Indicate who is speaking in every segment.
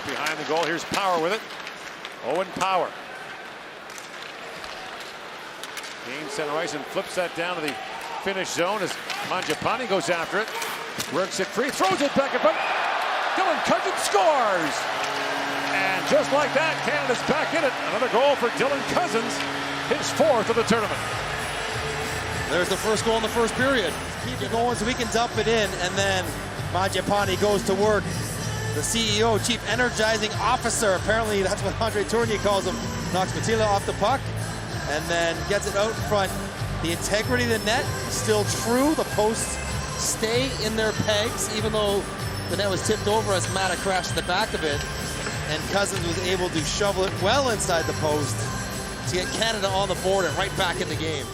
Speaker 1: back behind the goal. Here's Power with it. Owen Power. Gains center ice and flips that down to the finish zone as Mangiapane goes after it. Works it free, throws it back in front. Dylan Cousins scores! And just like that, Canada's back in it. Another goal for Dylan Cousins, his 4th of the tournament.
Speaker 2: There's the first goal in the first period. Keep it going so we can dump it in, and then Mangiapane goes to work. The CEO, Chief Energizing Officer, apparently that's what Andre Tournier calls him, knocks Matila off the puck and then gets it out in front. The integrity of the net still true. The posts stay in their pegs, even though the net was tipped over as Mata crashed at the back of it. And Cousins was able to shovel it well inside the post to get Canada on the board and right back in the game.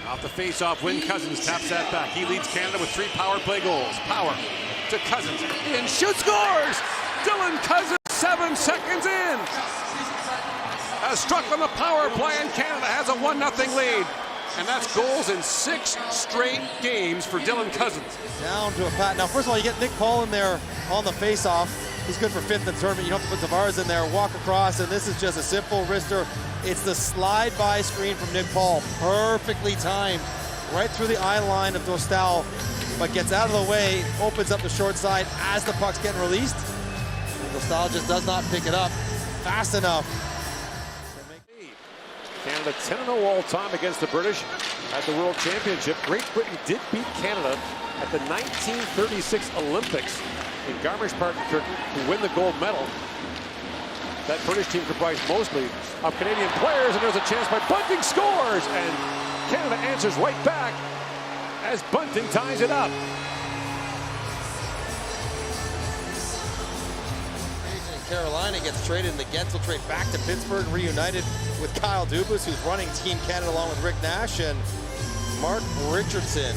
Speaker 1: Off the face-off, Win Cousins taps that back. He leads Canada with 3 power play goals. Power to Cousins. In, shoots, scores! Dylan Cousins, 7 seconds in. Has struck on the power play, and Canada has a 1-0 lead. And that's goals in 6 straight games for Dylan Cousins.
Speaker 2: Down to a pat. Now, first of all, you get Nick Paul in there on the face-off. He's good for 5th in the tournament. You don't have to put Tavares in there, walk across, and this is just a simple wrister. It's the slide-by screen from Nick Paul. Perfectly timed. Right through the eye line of Dostal, but gets out of the way, opens up the short side as the puck's getting released. And Dostal just does not pick it up fast enough.
Speaker 1: Canada 10-0 all-time against the British at the World Championship. Great Britain did beat Canada at the 1936 Olympics in Garmisch-Partenkirchen to win the gold medal. That British team comprised mostly of Canadian players, and there's a chance by Bunting scores, and Canada answers right back as Bunting ties it up.
Speaker 2: Carolina gets traded in the Gensel trade back to Pittsburgh, reunited with Kyle Dubas, who's running Team Canada along with Rick Nash, and Mark Richardson,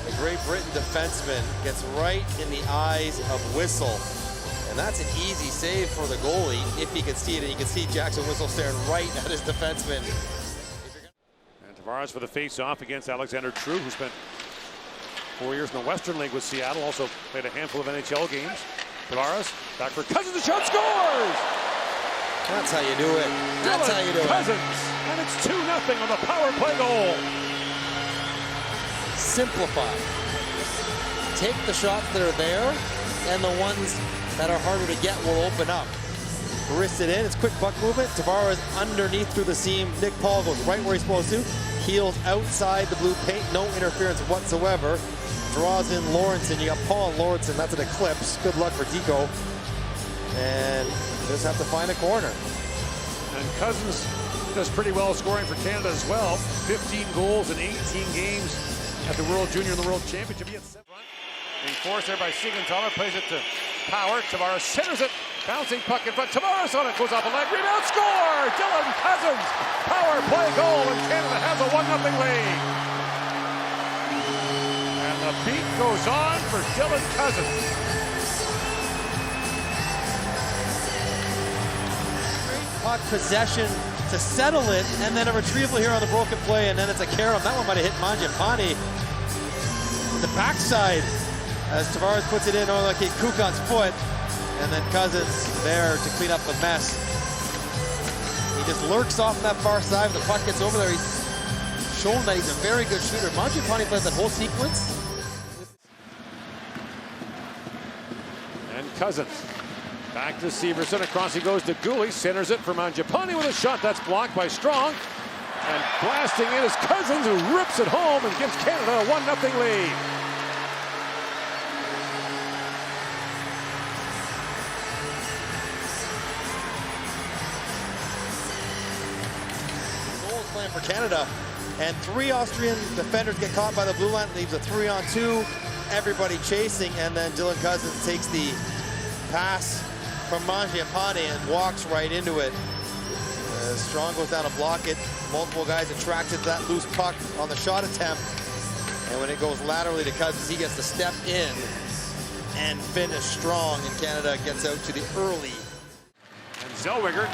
Speaker 2: the Great Britain defenseman, gets right in the eyes of Whistle. And that's an easy save for the goalie if he can see it, and you can see Jackson Whistle staring right at his defenseman.
Speaker 1: And Tavares for the face-off against Alexander True, who spent 4 years in the Western League with Seattle, also played a handful of NHL games. Tavares back for Cousins, the shot, scores!
Speaker 2: That's how you do it. That's how you do it.
Speaker 1: Cousins, and it's 2-0 on the power play goal.
Speaker 2: Simplify. Take the shots that are there, and the ones that are harder to get will open up. Wrists it in, it's quick puck movement. Tavares underneath through the seam. Nick Paul goes right where he's supposed to. Heels outside the blue paint, no interference whatsoever. Draws in Lawrenson. You got Paul and Lawrenson, that's an eclipse. Good luck for Deco. And just have to find a corner.
Speaker 1: And Cousins does pretty well scoring for Canada as well. 15 goals in 18 games at the World Junior and the World Championship. He had 7. Being forced there by Siegenthaler, plays it to Power. Tavares centers it, bouncing puck in front. Tavares on it, goes off a leg, rebound, score! Dylan Cousins, power play goal, and Canada has a 1-0 lead. And the beat goes on for Dylan Cousins.
Speaker 2: Great puck possession to settle it, and then a retrieval here on the broken play, and then it's a carom. That one might have hit Mangiapane. The backside, as Tavares puts it in on like a Kukan's foot, and then Cousins there to clean up the mess. He just lurks off on that far side. When the puck gets over there, he's shown that he's a very good shooter. Mangiapane plays that whole sequence.
Speaker 1: And Cousins back to Severson. Across he goes to Gooley. Centers it for Mangiapane with a shot that's blocked by Strong. And blasting in is Cousins, who rips it home and gives Canada a 1-0 lead.
Speaker 2: Playing for Canada, and 3 Austrian defenders get caught by the blue line. Leaves a 3-on-2, everybody chasing, and then Dylan Cousins takes the pass from Mangiapane and walks right into it. Strong goes down to block it. Multiple guys attracted to that loose puck on the shot attempt, and when it goes laterally to Cousins, he gets to step in and finish strong, and Canada gets out to the early.
Speaker 1: And Zellweger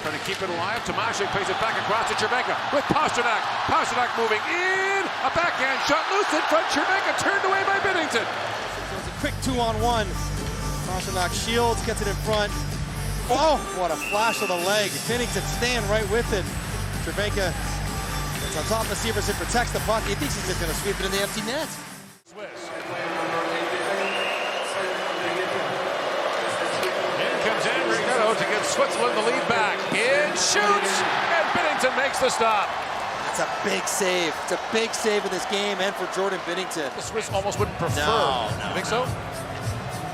Speaker 1: Trying to keep it alive. Tomasik plays it back across to Cervenka with Pasternak. Pasternak moving in. A backhand shot loose in front. Cervenka turned away by Binnington.
Speaker 2: So it's a quick 2-on-1. Pasternak shields, gets it in front. Oh, what a flash of the leg. Binnington staying right with it. Cervenka gets on top of Severson, protects the puck. He thinks he's just going to sweep it in the empty net.
Speaker 1: Swiss. In comes Andrew Gutto to give Switzerland the lead back. In shoots, and Binnington makes the stop.
Speaker 2: That's a big save. It's a big save in this game and for Jordan Binnington.
Speaker 1: The Swiss almost wouldn't prefer.
Speaker 2: No,
Speaker 1: You think so?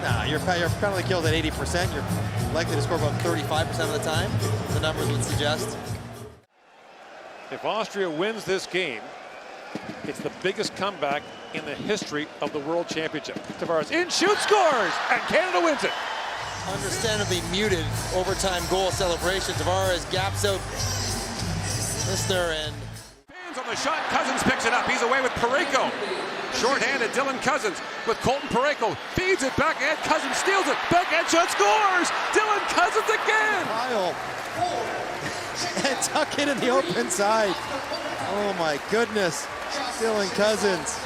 Speaker 2: No, your penalty kill's at 80%. You're likely to score about 35% of the time, the numbers would suggest.
Speaker 1: If Austria wins this game, it's the biggest comeback in the history of the World Championship. Tavares in, shoots, scores, and Canada wins it.
Speaker 2: Understandably muted overtime goal celebration. Tavares gaps out Lister and
Speaker 1: Fans on the shot, Cousins picks it up. He's away with Parayko. Short-handed Dylan Cousins with Colton Parayko. Feeds it back and Cousins steals it. Backhand shot, scores! Dylan Cousins again!
Speaker 2: Kyle. And tuck it in the open side. Oh my goodness. Dylan Cousins.